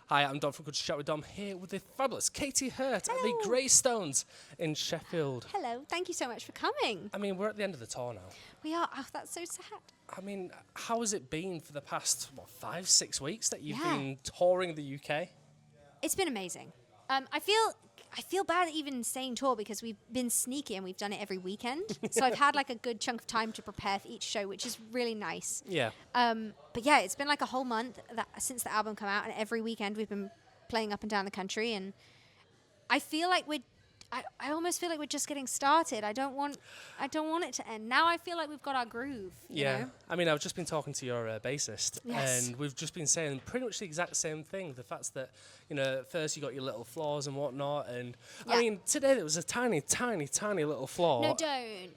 Hi, I'm Dom from Good to Chat with Dom, here with the fabulous Katy Hurt at the Hello. Greystones in Sheffield. Hello, thank you so much for coming. I mean, we're at the end of the tour now. We are. Oh, that's so sad. I mean, how has it been for the past, 5-6 weeks that you've Yeah. been touring the UK? It's been amazing. I feel bad even saying tour because we've been sneaky and we've done it every weekend. So I've had like a good chunk of time to prepare for each show, which is really nice. Yeah. But yeah, it's been like a whole month since the album came out, and every weekend we've been playing up and down the country. And I feel like I almost feel like we're just getting started. I don't want it to end. Now I feel like we've got our groove. You know? I mean, I've just been talking to your bassist, Yes. and we've just been saying pretty much the exact same thing. The fact that, at first you got your little flaws and whatnot, and Yeah. I mean, today there was a tiny, tiny, tiny little flaw. No, don't.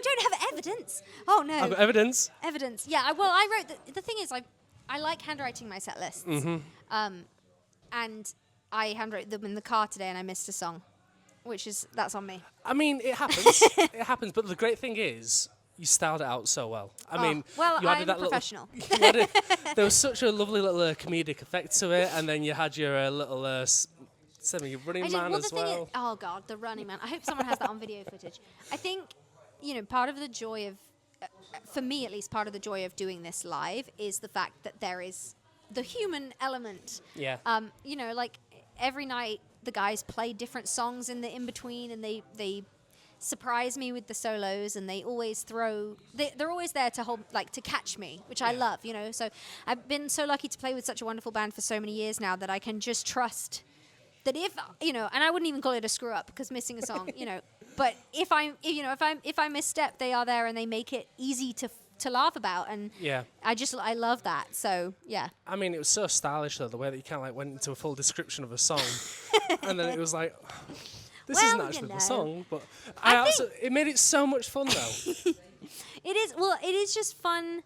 Don't have evidence. Oh no. I've got evidence. Evidence. Yeah. I wrote the thing is I like handwriting my set lists. And I handwrote them in the car today, and I missed a song, that's on me. I mean, it happens. It happens. But the great thing is, you styled it out so well. I mean, well, you added I'm that professional. There was such a lovely little comedic effect to it, and then you had your little semi-running man as well. Oh God, the running man. I hope someone has that on video footage. I think, part of the joy of, for me at least, part of the joy of doing this live is the fact that there is the human element. Yeah. Like every night the guys play different songs in the in-between, and they surprise me with the solos, and they always they're always there to hold, like, to catch me, which I love, So I've been so lucky to play with such a wonderful band for so many years now that I can just trust that if, and I wouldn't even call it a screw up because missing a song, but if I misstep, they are there and they make it easy to laugh about, and Yeah. I love that. So yeah. I mean, it was so stylish though, the way that you kind of went into a full description of a song, and then it was like, this isn't actually the song, but it made it so much fun though. It is. Well, it is just fun.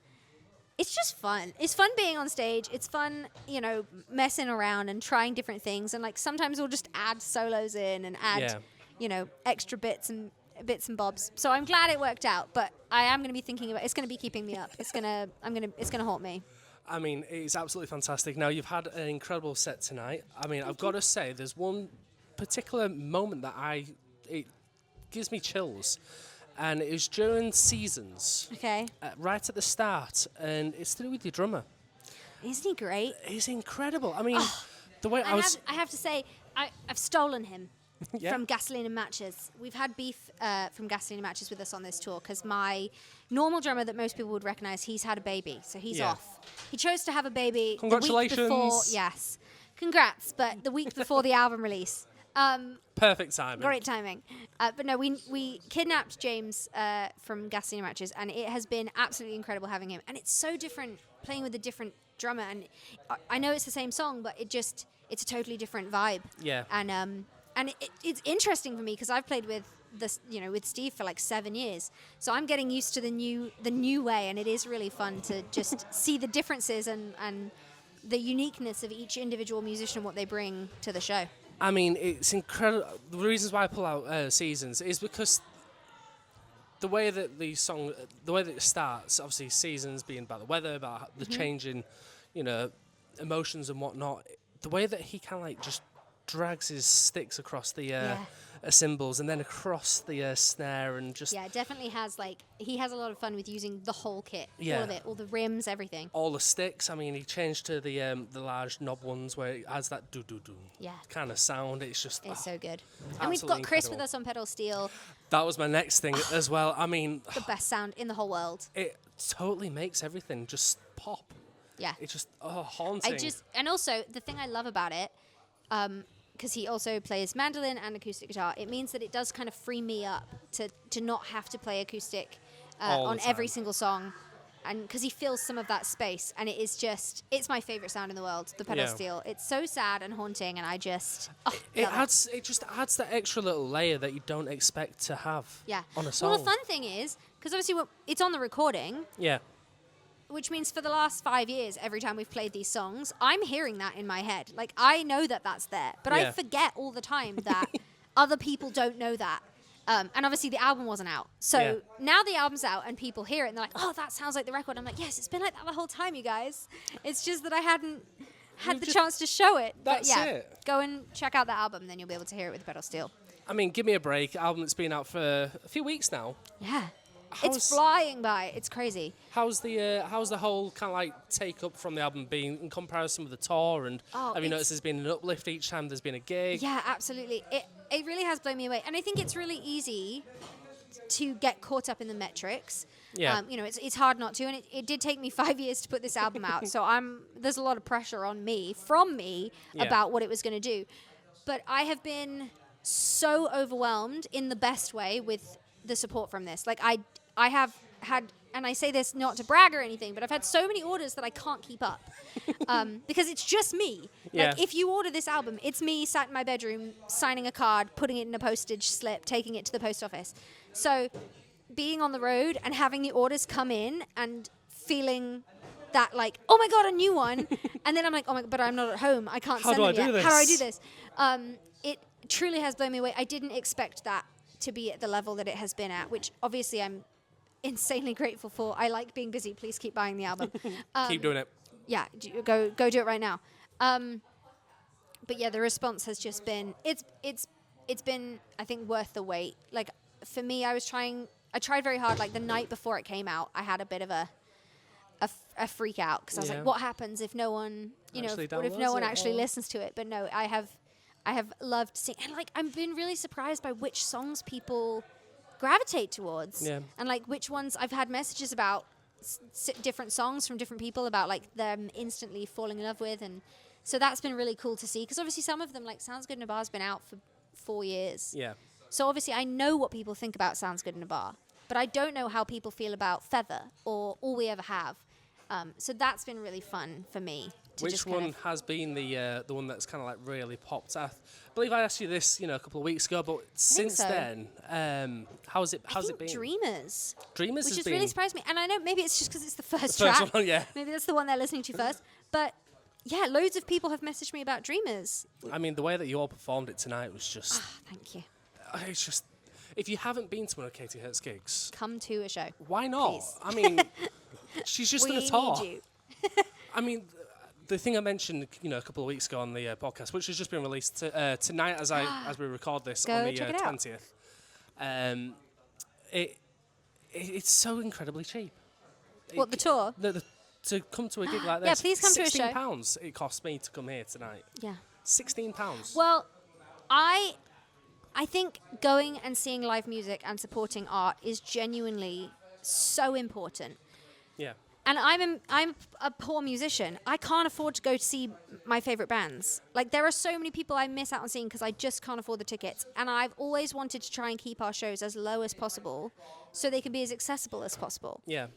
It's just fun. It's fun being on stage. It's fun, messing around and trying different things. And like sometimes we'll just add solos in and add, extra bits and bobs. So I'm glad it worked out. But I am going to be thinking about. It's going to be keeping me up. It's going to haunt me. I mean, it's absolutely fantastic. Now, you've had an incredible set tonight. I mean, I've got to say, there's one particular moment that it gives me chills. And it was during Seasons. Okay. Right at the start. And it's to do with your drummer. Isn't he great? He's incredible. I mean, the way I have to say, I've stolen him. Yeah. From Gasoline and Matches. We've had beef from Gasoline and Matches with us on this tour because my normal drummer that most people would recognize, he's had a baby, so he's off. He chose to have a baby Congratulations. the week before. Yes. Congrats, but the week before the album release. Perfect timing. Great timing. But no, we kidnapped James from Gasoline and Matches, and it has been absolutely incredible having him. And it's so different playing with a different drummer. And I know it's the same song, but it's a totally different vibe. Yeah. And it's interesting for me because I've played with with Steve for like 7 years, so I'm getting used to the new way, and it is really fun to just see the differences and the uniqueness of each individual musician and what they bring to the show. I mean, it's incredible. The reasons why I pull out Seasons is because the way that it starts, obviously Seasons being about the weather, about the change in, emotions and whatnot. The way that he kind of like just drags his sticks across the cymbals and then across the snare and just... Yeah, it definitely has, he has a lot of fun with using the whole kit. Yeah. All of it, all the rims, everything. All the sticks. I mean, he changed to the large knob ones where it has that do-do-do kind of sound. It's just... It's so good. And we've got Chris with us on pedal steel. That was my next thing as well. I mean... The best sound in the whole world. It totally makes everything just pop. Yeah. It's just haunting. And also, the thing I love about it... because he also plays mandolin and acoustic guitar, it means that it does kind of free me up to not have to play acoustic on every single song, and because he fills some of that space, and it's my favorite sound in the world, the pedal steel. It's so sad and haunting, and I just it just adds that extra little layer that you don't expect to have on a song. Well, the fun thing is, because obviously it's on the recording, which means for the last 5 years, every time we've played these songs, I'm hearing that in my head. Like, I know that that's there, but I forget all the time that other people don't know that. And obviously the album wasn't out. So Yeah. now the album's out and people hear it and they're like, oh, that sounds like the record. I'm like, yes, it's been like that the whole time, you guys. It's just that I hadn't had the chance to show it. That's but yeah, it. go and check out the album, then you'll be able to hear it with pedal steel. I mean, Gimme A Break, album that's been out for a few weeks now. Yeah. How's- It's flying by. It's crazy. How's the whole kind of like take up from the album been in comparison with the tour? And Oh, have you it's- noticed there's been an uplift each time there's been a gig? Yeah, absolutely. It really has blown me away. And I think it's really easy to get caught up in the metrics. Yeah. You know, it's hard not to. And it did take me 5 years to put this album out. So there's a lot of pressure on me, Yeah. about what it was going to do. But I have been so overwhelmed in the best way with the support from this. Like I have had, and I say this not to brag or anything, but I've had so many orders that I can't keep up because it's just me. Yeah. Like if you order this album, it's me sat in my bedroom signing a card, putting it in a postage slip, taking it to the post office. So being on the road and having the orders come in and feeling that like, oh my God, a new one. And then I'm like, oh my God, but I'm not at home. I can't send them yet. How do I do this? It truly has blown me away. I didn't expect that to be at the level that it has been at, which obviously I'm insanely grateful for. I like being busy. Please keep buying the album. Keep doing it. Yeah, go do it right now. But yeah, the response has just been it's been, I think, worth the wait. Like for me, I tried very hard. Like the night before it came out, I had a bit of a freak out because I was Yeah. like, what happens if no one, Actually what if downloads no one it actually or- listens to it? But no, I have loved seeing, and like I've been really surprised by which songs people gravitate towards, Yeah. and like which ones I've had messages about different songs from different people about like them instantly falling in love with, and so that's been really cool to see because obviously some of them like Sounds Good in a Bar's been out for 4 years, Yeah. so obviously I know what people think about Sounds Good in a Bar, but I don't know how people feel about Feather or All We Ever Have. So that's been really fun for me. To Which just kind one of- has been the one that's kind of like really popped? I believe I asked you this, a couple of weeks ago, but since so. then, how's I it think been? Dreamers, Dreamers which has has been really surprised me. And I know maybe it's just because it's the first the first track. one, yeah. Maybe that's the one they're listening to first. But yeah, loads of people have messaged me about Dreamers. I mean, the way that you all performed it tonight was just, Thank you. it's just, if you haven't been to one of Katy Hurt's gigs, Come to a show. why not? Please. I mean, she's just We on a tour. need you. I mean, the thing I mentioned, a couple of weeks ago on the podcast, which has just been released tonight as we record this Go on the check it out. 20th. It's so incredibly cheap. What, the tour? To come to a gig like this, Yeah, please come to a show. £16 it cost me to come here tonight. Yeah. £16. Well, I think going and seeing live music and supporting art is genuinely so important. Yeah. And I'm a poor musician. I can't afford to go to see my favorite bands. Like there are so many people I miss out on seeing because I just can't afford the tickets. And I've always wanted to try and keep our shows as low as possible so they can be as accessible as possible. Yeah.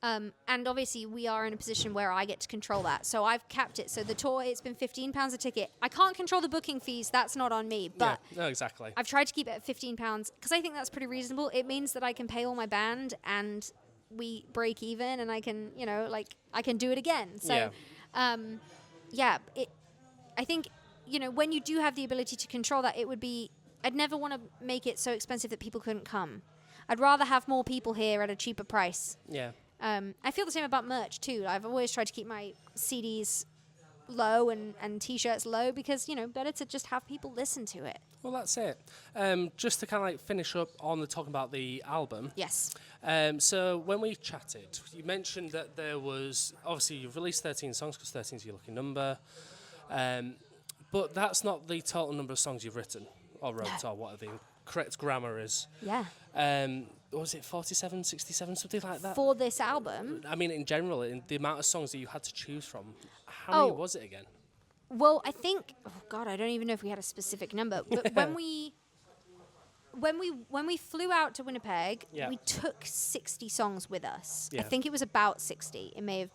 And obviously we are in a position where I get to control that. So I've capped it. So the tour, it's been £15 a ticket. I can't control the booking fees. That's not on me. But No, exactly. I've tried to keep it at £15 because I think that's pretty reasonable. It means that I can pay all my band and we break even and I can, I can do it again. So, I think, when you do have the ability to control that, I'd never want to make it so expensive that people couldn't come. I'd rather have more people here at a cheaper price. Yeah. I feel the same about merch too. I've always tried to keep my CDs low and T-shirts low because, better to just have people listen to it. Well, that's it. Just to kind of like finish up on the talking about the album. Yes. So when we chatted, you mentioned that there was, obviously you've released 13 songs because 13 is your lucky number. But that's not the total number of songs you've written or wrote or whatever the correct grammar is. Yeah. Was it 47, 67, something like that? For this album, I mean, in general, in the amount of songs that you had to choose from, how many was it again? well, I think, oh God, I don't even know if we had a specific number, but when we flew out to Winnipeg, Yeah. we took 60 songs with us. I Yeah. think it was about 60. It may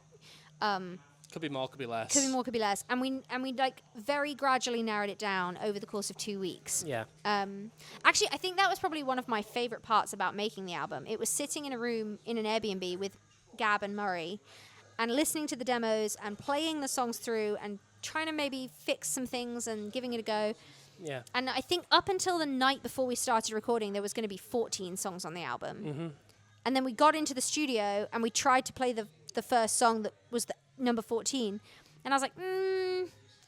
have Could be more, could be less. could be more, could be less, and we like very gradually narrowed it down over the course of 2 weeks. Yeah. Actually, I think that was probably one of my favorite parts about making the album. It was sitting in a room in an Airbnb with Gab and Murray and listening to the demos and playing the songs through and trying to maybe fix some things and giving it a go. Yeah. And I think up until the night before we started recording, there was going to be 14 songs on the album. Mm-hmm. And then we got into the studio and we tried to play the first song that was the number 14. And I was like,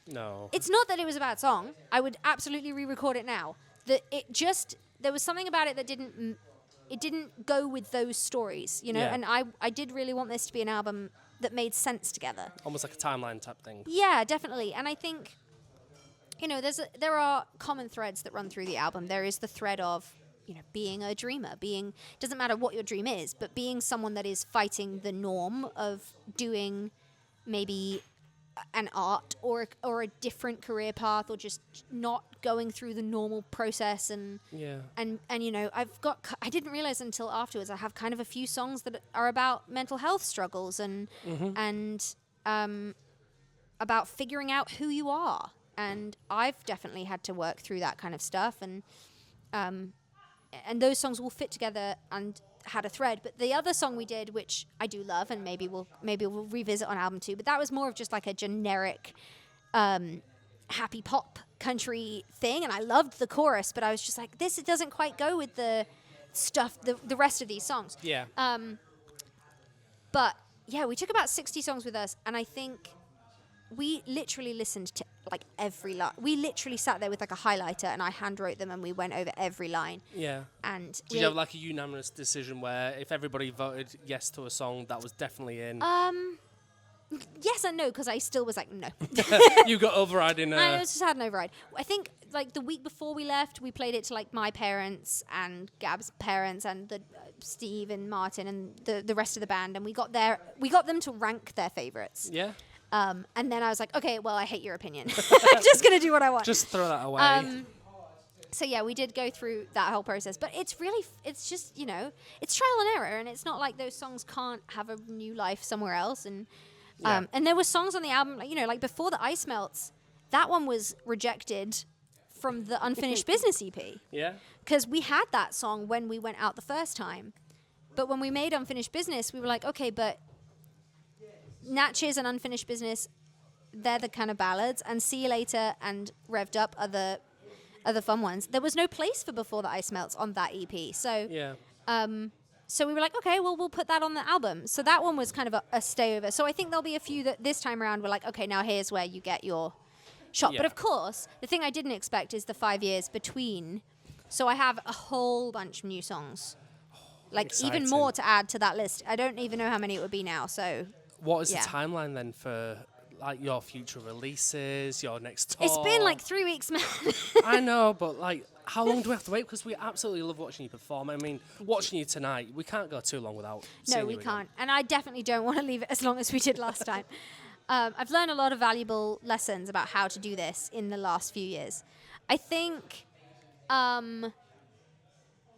No. it's not that it was a bad song. I would absolutely re-record it now. There was something about it that didn't go with those stories, you know? Yeah. And I did really want this to be an album that made sense together. Almost like a timeline type thing. Yeah, definitely. And I think, you know, there are common threads that run through the album. There is the thread of, you know, being a dreamer, doesn't matter what your dream is, but being someone that is fighting the norm of doing maybe an art or a different career path, or just not going through the normal process. And you know, I didn't realize until afterwards I have kind of a few songs that are about mental health struggles and about figuring out who you are. And I've definitely had to work through that kind of stuff, and those songs will fit together and had a thread. But the other song we did, which I do love, and maybe we'll revisit on album 2, but that was more of just like a generic happy pop country thing, and I loved the chorus, but I was just like, it doesn't quite go with the stuff, the rest of these songs. Yeah. But yeah, we took about 60 songs with us, and I think we literally listened to like every line. We literally sat there with like a highlighter, and I hand wrote them, and we went over every line. Yeah. And did you have like a unanimous decision where if everybody voted yes to a song, that was definitely in? Yes and no, because I still was like, no. You got overriding. I just had an override. I think like the week before we left, we played it to like my parents and Gab's parents and the Steve and Martin and the rest of the band, and we got them to rank their favorites. Yeah. And then I was like, okay, well, I hate your opinion. I'm just going to do what I want. Just throw that away. So yeah, we did go through that whole process, but it's just, you know, it's trial and error, and it's not like those songs can't have a new life somewhere else. And and there were songs on the album, like, you know, like Before the Ice Melts, that one was rejected from the Unfinished Business EP. Yeah. Because we had that song when we went out the first time. But when we made Unfinished Business, we were like, okay, but Natchez and Unfinished Business, they're the kind of ballads, and See You Later and Revved Up are the fun ones. There was no place for Before the Ice Melts on that EP. So yeah. So we were like, okay, well, we'll put that on the album. So that one was kind of a stay over. So I think there'll be a few that this time around we're like, okay, now here's where you get your shot. Yeah. But of course, the thing I didn't expect is the 5 years between. So I have a whole bunch of new songs. Like Exciting. even more to add to that list. I don't even know how many it would be now. So what is the timeline then for like your future releases, your next tour? It's been like 3 weeks, man. I know, but like, how long do we have to wait? Because we absolutely love watching you perform. I mean, watching you tonight, we can't go too long without seeing No, we you can't. again. And I definitely don't want to leave it as long as we did last time. I've learned a lot of valuable lessons about how to do this in the last few years. I think, I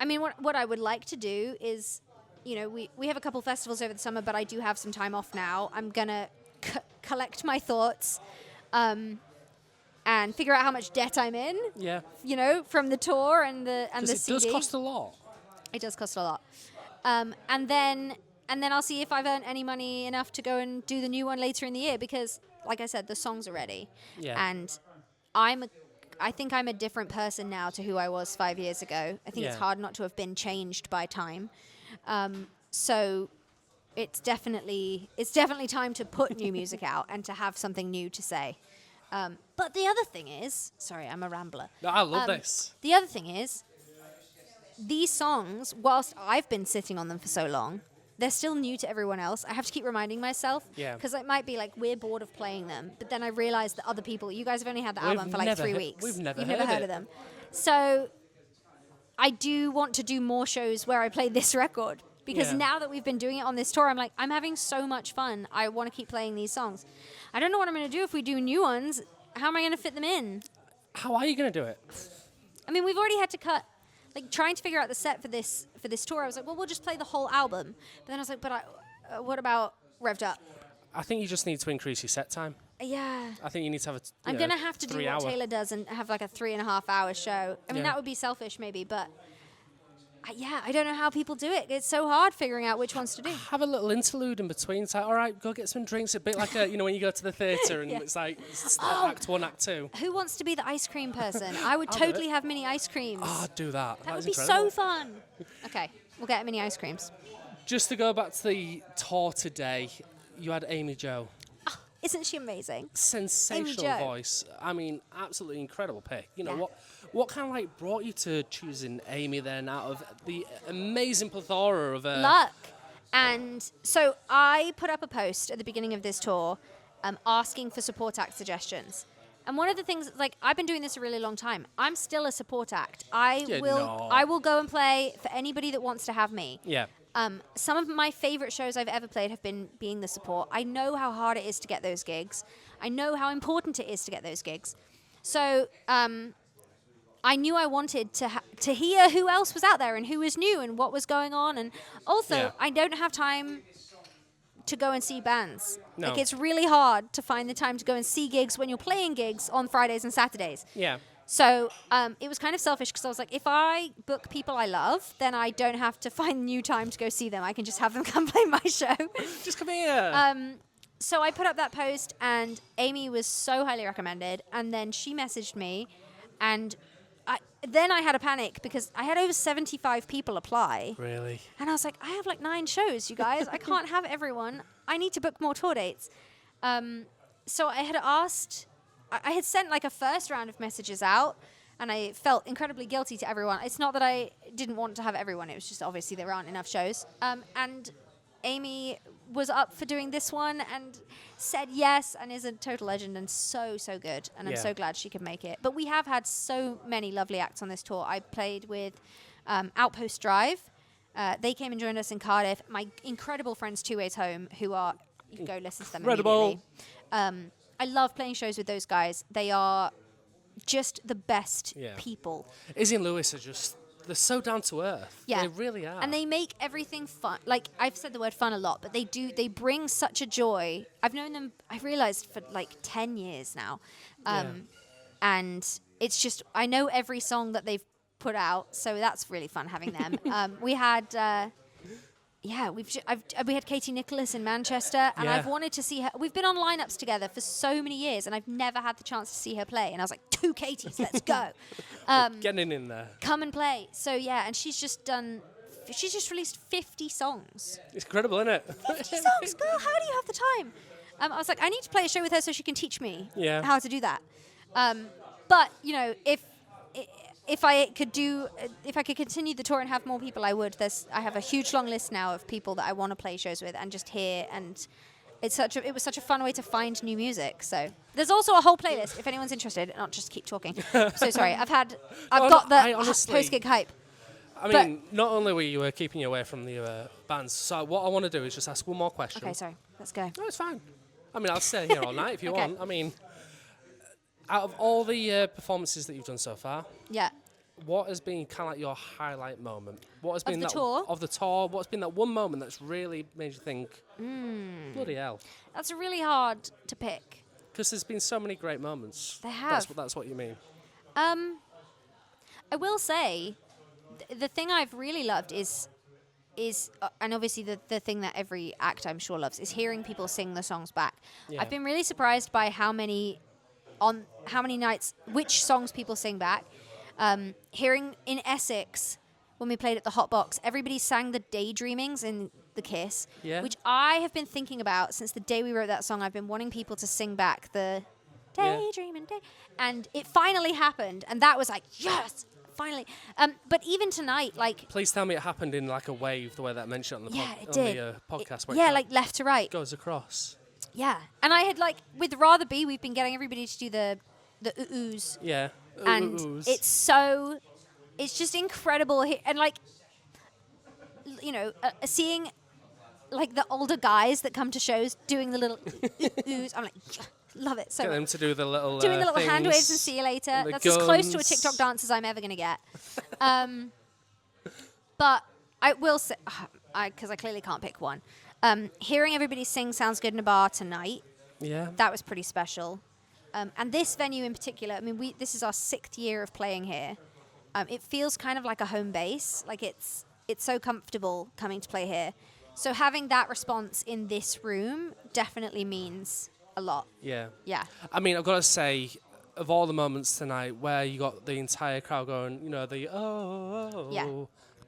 mean, what I would like to do is, you know, we have a couple festivals over the summer, but I do have some time off now. I'm going to collect my thoughts and figure out how much debt I'm in. Yeah. You know, from the tour and the Because it CD. does cost a lot. It does cost a lot. And then I'll see if I've earned any money enough to go and do the new one later in the year, because, like I said, the songs are ready. Yeah. And I think I'm a different person now to who I was 5 years ago. I think it's hard not to have been changed by time. So it's definitely time to put new music out and to have something new to say. But the other thing is, sorry, I'm a rambler. No, I love this. The other thing is, these songs, whilst I've been sitting on them for so long, they're still new to everyone else. I have to keep reminding myself. Yeah. Because it might be like, we're bored of playing them. But then I realised that other people, you guys have only had the album for like 3 weeks. We've never You've heard never heard it. of them. So I do want to do more shows where I play this record. Because now that we've been doing it on this tour, I'm like, I'm having so much fun. I want to keep playing these songs. I don't know what I'm going to do if we do new ones. How am I going to fit them in? How are you going to do it? I mean, we've already had to cut, like, trying to figure out the set for this tour. I was like, well, we'll just play the whole album. But then I was like, what about Revved Up? I think you just need to increase your set time. Yeah. I think you need to have I'm going to have to do 3 what hour. Taylor does and have like a 3.5 hour show. I mean, Yeah. that would be selfish maybe, but I don't know how people do it. It's so hard figuring out which ones to do. Have a little interlude in between. It's like, all right, go get some drinks. A bit like when you go to the theatre and Yeah. it's like Oh. act 1, act 2. Who wants to be the ice cream person? I would I'll do totally it. have mini ice creams. Oh, do that. that would is be incredible. so fun. Okay, we'll get mini ice creams. Just to go back to the tour today, you had Amy Jo. Isn't she amazing? Sensational Jo. voice. I mean, absolutely incredible pick. What kind of like brought you to choosing Amy then out of the amazing plethora of Luck. And so I put up a post at the beginning of this tour asking for support act suggestions. And one of the things, like, I've been doing this a really long time. I'm still a support act. I will go and play for anybody that wants to have me. Yeah. Some of my favorite shows I've ever played have been being the support. I know how hard it is to get those gigs. I know how important it is to get those gigs. So I knew I wanted to hear who else was out there and who was new and what was going on. And also, I don't have time to go and see bands. No. Like, it's really hard to find the time to go and see gigs when you're playing gigs on Fridays and Saturdays. Yeah. So it was kind of selfish because I was like, if I book people I love, then I don't have to find new time to go see them. I can just have them come play my show. Just come here. So I put up that post, and Amy was so highly recommended. And then she messaged me, and then I had a panic because I had over 75 people apply. Really? And I was like, I have like 9 shows, you guys. I can't have everyone. I need to book more tour dates. So I had asked... I had sent like a first round of messages out, and I felt incredibly guilty to everyone. It's not that I didn't want to have everyone. It was just obviously there aren't enough shows. And Amy was up for doing this one and said yes, and is a total legend and so good. And I'm so glad she could make it. But we have had so many lovely acts on this tour. I played with Outpost Drive. They came and joined us in Cardiff. My incredible friends Two Ways Home, who are... You can go listen to them immediately. I love playing shows with those guys. They are just the best people. Izzy and Lewis are just, they're so down to earth. Yeah. They really are. And they make everything fun. Like, I've said the word fun a lot, but they bring such a joy. I've known them, I've realized, for like 10 years now. And it's just, I know every song that they've put out, so that's really fun having them. We had... we had Katie Nicholas in Manchester, and I've wanted to see her. We've been on lineups together for so many years, and I've never had the chance to see her play. And I was like, 2 Katies, let's go. Getting in there. Come and play. So, and she's just released 50 songs. It's incredible, isn't it? 50 songs, girl, how do you have the time? I was like, I need to play a show with her so she can teach me how to do that. But, if I could continue the tour and have more people, I would. I have a huge long list now of people that I want to play shows with and just hear, and it was such a fun way to find new music. So there's also a whole playlist if anyone's interested. Not just keep talking. So sorry, I've got the post gig hype. I mean, not only were you keeping you away from the bands, so what I want to do is just ask one more question. Okay, sorry, let's go. No, it's fine. I mean, I'll stay here all night if you want. I mean, out of all the performances that you've done so far, what has been kind of like your highlight moment? What has been the tour? Of the tour? What's been that one moment that's really made you think, bloody hell? That's really hard to pick. Because there's been so many great moments. There have. That's what you mean. I will say, the thing I've really loved is and obviously the thing that every act I'm sure loves is hearing people sing the songs back. I've been really surprised by how many nights, which songs people sing back. Hearing in Essex, when we played at the Hot Box, everybody sang the Daydreamings in The Kiss, which I have been thinking about since the day we wrote that song. I've been wanting people to sing back the Daydreaming Day, and it finally happened, and that was like, yes, finally. But even tonight, like... Please tell me it happened in like a wave, the way that I mentioned on the, podcast. Like left to right. Goes across. Yeah, and I had like, with Rather Be, we've been getting everybody to do the oohs. Yeah. And it's just incredible. And like, seeing like the older guys that come to shows doing the little oohs, I'm like, love it so Get much. them to do the little doing the little things, hand waves and see you later. That's guns. as close to a TikTok dance as I'm ever going to get. But I will say, because I clearly can't pick one, hearing everybody sing Sounds Good in a Bar tonight, that was pretty special. And this venue in particular, I mean, this is our 6th year of playing here. It feels kind of like a home base. Like it's so comfortable coming to play here. So having that response in this room definitely means a lot. Yeah. Yeah. I mean, I've got to say, of all the moments tonight where you got the entire crowd going, the Yeah.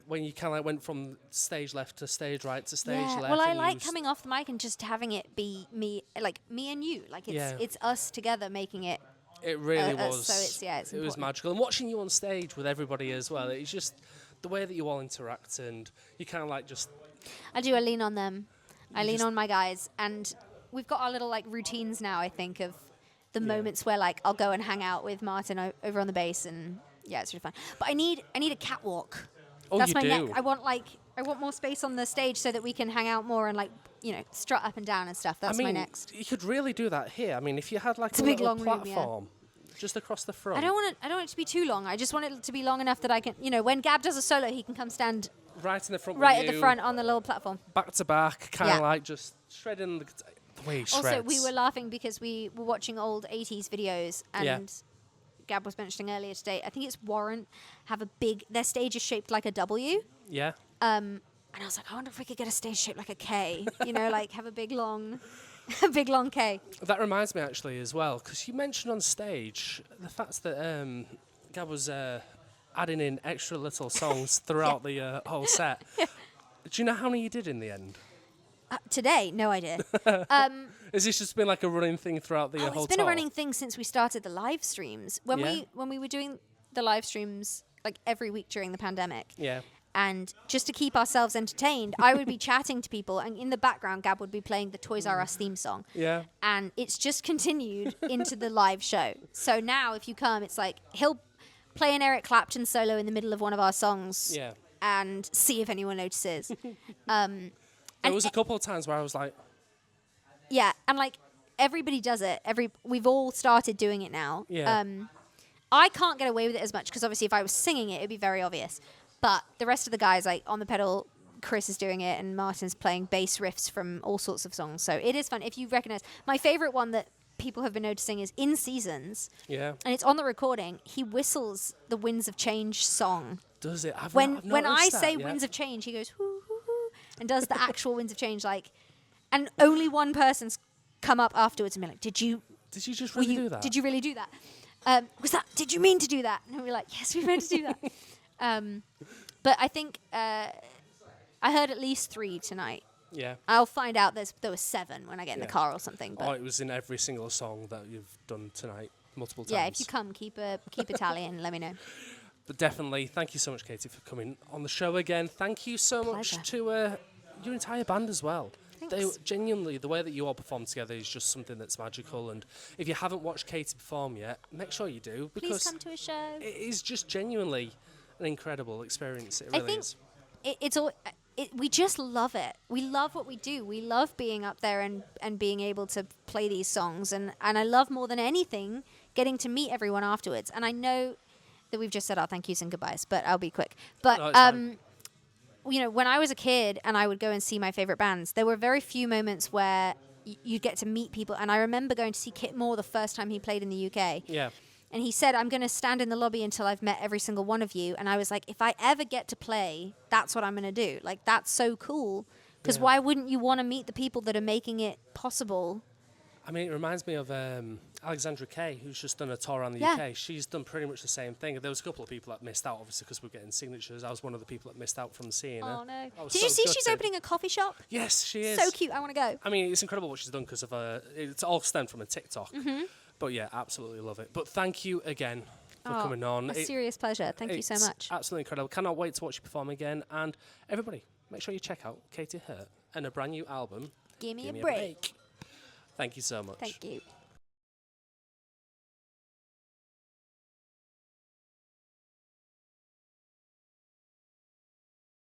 when you kind of like went from stage left to stage right to stage Yeah. left. Well, I and like coming off the mic and just having it be me and you. Like it's us together making it. It really was. So it's it was important. magical. And watching you on stage with everybody as well, it's just the way that you all interact, and you kind of like just... I do. I lean on them. I lean on my guys, and we've got our little like routines now. I think of the moments where like I'll go and hang out with Martin over on the bass, and yeah, it's really fun. But I need a catwalk. Oh, That's you my do? neck. I want more space on the stage so that we can hang out more and like strut up and down and stuff. That's my next. You could really do that here. I mean, if you had like It's a a big, little long room, platform just across the front. I don't want it to be too long. I just want it to be long enough that I can, when Gab does a solo, he can come stand right in the front. right with at the you, front on the little platform. back to back, kind of like just shredding the way he shreds. Also, we were laughing because we were watching old 80s videos and Gab was mentioning earlier today, I think it's Warrant have their stage is shaped like a W. Yeah. And I was like, I wonder if we could get a stage shaped like a K, like have a big long K. That reminds me actually as well, because you mentioned on stage the fact that Gab was adding in extra little songs throughout the whole set. Do you know how many you did in the end? Today, no idea. Has this just been like a running thing throughout the whole It's been tour? a running thing since we started the live streams. When we were doing the live streams like every week during the pandemic. Yeah. And just to keep ourselves entertained, I would be chatting to people, and in the background, Gab would be playing the Toys R Us theme song. Yeah. And it's just continued into the live show. So now, if you come, it's like he'll play an Eric Clapton solo in the middle of one of our songs. Yeah. And see if anyone notices. There was a couple of times where I was like... Yeah, and like everybody does it. We've all started doing it now. Yeah. I can't get away with it as much because obviously if I was singing it, it'd be very obvious. But the rest of the guys, like on the pedal, Chris is doing it and Martin's playing bass riffs from all sorts of songs. So it is fun. If you recognize, my favorite one that people have been noticing is In Seasons. Yeah. And it's on the recording. He whistles the Winds of Change song. Does it? I've When not I noticed say that yet. Winds of Change, he goes hoo hoo hoo and does the actual Winds of Change like, and only one person's come up afterwards and be like, Did you just really do that? Did you really do that? Did you mean to do that? And we were like, yes, we meant to do that. But I think I heard at least 3 tonight. Yeah. I'll find out there was 7 when I get in the car or something. But it was in every single song that you've done tonight, multiple times. yeah, if you come, keep a tally and let me know. But definitely, thank you so much, Katie, for coming on the show again. Thank you so much to your entire band as well. Thanks. Genuinely, the way that you all perform together is just something that's magical. And if you haven't watched Katie perform yet, make sure you do. Because Please come to a show. it is just genuinely an incredible experience. It really is. We just love it. We love what we do. We love being up there and being able to play these songs. And I love more than anything getting to meet everyone afterwards. And I know that we've just said our thank yous and goodbyes, but I'll be quick. But No, it's fine. when I was a kid and I would go and see my favorite bands, there were very few moments where you'd get to meet people. And I remember going to see Kit Moore the first time he played in the UK. Yeah. And he said, I'm going to stand in the lobby until I've met every single one of you. And I was like, if I ever get to play, that's what I'm going to do. Like, that's so cool. Because why wouldn't you want to meet the people that are making it possible? I mean, it reminds me of Alexandra Kay, who's just done a tour around the UK. She's done pretty much the same thing. There was a couple of people that missed out, obviously, because we're getting signatures. I was one of the people that missed out from seeing her. Oh, no. I was Did so you see gutted. she's opening a coffee shop? Yes, she is. So cute. I want to go. I mean, it's incredible what she's done because of it's all stemmed from a TikTok. Mm-hmm. But yeah, absolutely love it. But thank you again for coming on. A serious pleasure. Thank you so much. Absolutely incredible. Cannot wait to watch you perform again. And everybody, make sure you check out Katy Hurt and a brand new album, Gimme a break. Thank you so much. Thank you.